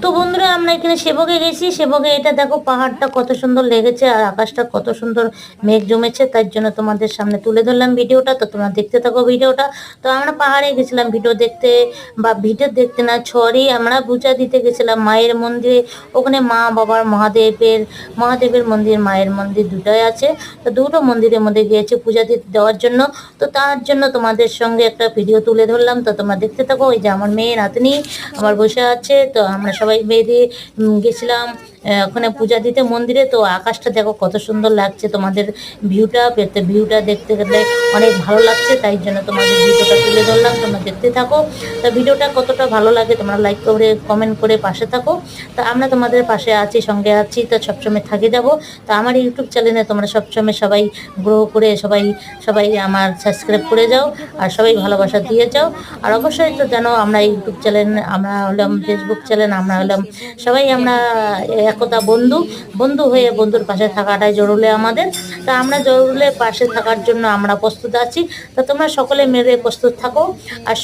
তো বন্ধুরা আমরা এখানে সেবকে গেছি। সেবকে এটা দেখো, পাহাড়টা কত সুন্দর লেগেছে আর আকাশটা কত সুন্দর মেঘ জমেছে, তার জন্য তোমাদের সামনে তুলে ধরলাম ভিডিওটা। তো তোমরা দেখতে থাকো ভিডিওটা। তো আমরা পাহাড়ে গেছিলাম ভিডিও দেখতে, বা ভিডিও দেখতে না, সরি, আমরা পূজা দিতে গেছিলাম মায়ের মন্দিরে। ওখানে মা বাবার মহাদেবের মন্দির, মায়ের মন্দির দুটাই আছে। তো দুটো মন্দিরের মধ্যে গিয়েছে পূজা দিতে দেওয়ার জন্য। তো তার জন্য তোমাদের সঙ্গে একটা ভিডিও তুলে ধরলাম। তো তোমরা দেখতে থাকো। ওই যে আমার মেয়ে নাতনি আমার বসে আছে। তো আমরা সবাই বেরিয়ে গেছিলাম ওখানে পূজা দিতে মন্দিরে। তো আকাশটা দেখো কত সুন্দর লাগছে, তোমাদের ভিউটা দেখতে গেলে অনেক ভালো লাগছে, তাই জন্য তোমাদের ভিডিওটা তুলে ধরলাম। তোমরা দেখতে থাকো। তো ভিডিওটা কতটা ভালো লাগে তোমরা লাইক করে কমেন্ট করে পাশে থাকো। তো আমরা তোমাদের পাশে আছি, সঙ্গে আছি, তো সবসময় থাকে যাব। তো আমার ইউটিউব চ্যানেলে তোমরা সবসময় সবাই গ্রো করে সবাই সবাই আমার সাবস্ক্রাইব করে যাও, আর সবাই ভালোবাসা দিয়ে যাও। আর অবশ্যই তো জানো আমরা ইউটিউব চ্যানেল, আমরা হলাম ফেসবুক চ্যানেল, আমরা হলাম সবাই আমরা একতা বন্ধু। বন্ধু হয়ে বন্ধুর পাশে থাকাটাই জরুরি আমাদের। তা আমরা জরুরি পাশে থাকার জন্য আমরা প্রস্তুত আছি। তো তোমরা সকলে মিলে প্রস্তুত থাকো। আর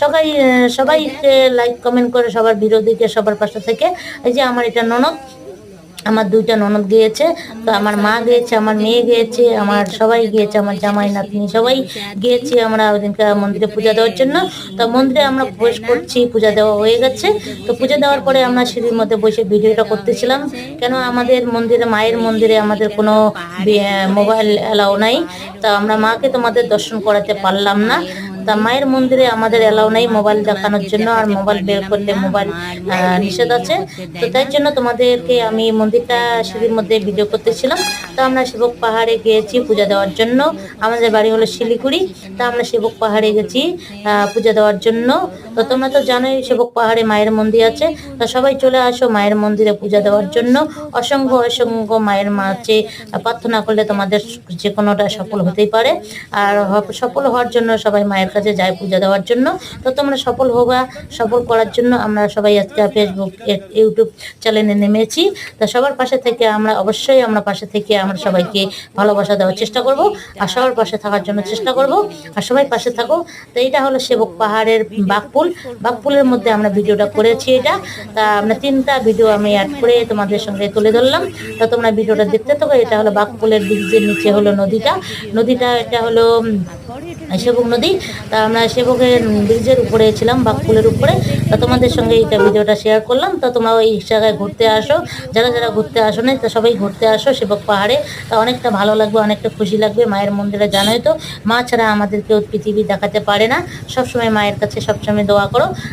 সবাইকে লাইক কমেন্ট করে সবার ভিডিও দিকে সবার পাশে থেকে। এই যে আমার এটা ননদ, আমার দুইটা ননদ গিয়েছে। তো আমার মা গিয়েছে, আমার মেয়ে গিয়েছে, আমার সবাই গিয়েছে, আমার জামাই নাতনি সবাই গিয়েছি আমরা ওই দিনকে মন্দিরে পূজা দেওয়ার জন্য। তো মন্দিরে আমরা প্রবেশ করছি, পূজা দেওয়া হয়ে গেছে। তো পূজা দেওয়ার পরে আমরা সিঁড়ির মধ্যে বসে ভিডিওটা করতেছিলাম। কেন আমাদের মন্দিরে, মায়ের মন্দিরে আমাদের কোনো মোবাইল অ্যালাউ নাই। তা আমরা মাকে তোমাদের দর্শন করাতে পারলাম না। তা মায়ের মন্দিরে আমাদের এলাও নাই মোবাইল দেখানোর জন্য, আর মোবাইল বের করলে মোবাইল নিষেধ আছে। তো তাই জন্য তোমাদেরকে আমি মন্দিরটা সিঁড়ির মধ্যে ভিডিও করতেছিলাম। তো আমরা সেবক পাহাড়ে গিয়েছি পূজা দেওয়ার জন্য। আমাদের বাড়ি হলো শিলিগুড়ি। তা আমরা সেবক পাহাড়ে গেছি পূজা দেওয়ার জন্য। তো তোমরা তো জানোই সেবক পাহাড়ে মায়ের মন্দির আছে। তো সবাই চলে আসো মায়ের মন্দিরে পূজা দেওয়ার জন্য। অসংখ্য অসংখ্য মায়ের মাঝে প্রার্থনা করলে তোমাদের যে কোনোটা সফল হতেই পারে। আর সফল হওয়ার জন্য সবাই মায়ের কাছে যায় পূজা দেওয়ার জন্য। তো তোমরা সফল হবা, সফল করার জন্য আমরা সবাই আজকে ফেসবুক ইউটিউব চ্যানেলে নেমেছি। তো সবার পাশে থেকে আমরা অবশ্যই আমরা পাশে থেকে আমরা সবাইকে ভালোবাসা দেওয়ার চেষ্টা করব, আর সবার পাশে থাকার জন্য চেষ্টা করব। আর সবাই পাশে থাকো। তো এটা হলো সেবক পাহাড়ের বাঘপুলের মধ্যে আমরা ভিডিওটা করেছি এটা। তা আমরা 3টা ভিডিও আমি অ্যাড করে তোমাদের সঙ্গে তুলে ধরলাম। তো তোমরা ভিডিওটা দেখতে থাকো। এটা হলো বাঘপুলের ব্রিজের নিচে হলো নদীটা এটা হলো সেবক নদী। তা আমরা সেবকের ব্রিজের উপরে ছিলাম, বাঘপুলের উপরে। তো তোমাদের সঙ্গে এইটা ভিডিওটা শেয়ার করলাম। তো তোমরা ওই জায়গায় ঘুরতে আসো, যারা যারা ঘুরতে আসো না, তো সবাই ঘুরতে আসো সেবক পাহাড়ে। তা অনেকটা ভালো লাগবে, অনেকটা খুশি লাগবে। মায়ের মন্দিরে জানোই তো, মা ছাড়া আমাদের কেউ পৃথিবী দেখাতে পারে না। সবসময় মায়ের কাছে সবসময় দোয়া করো।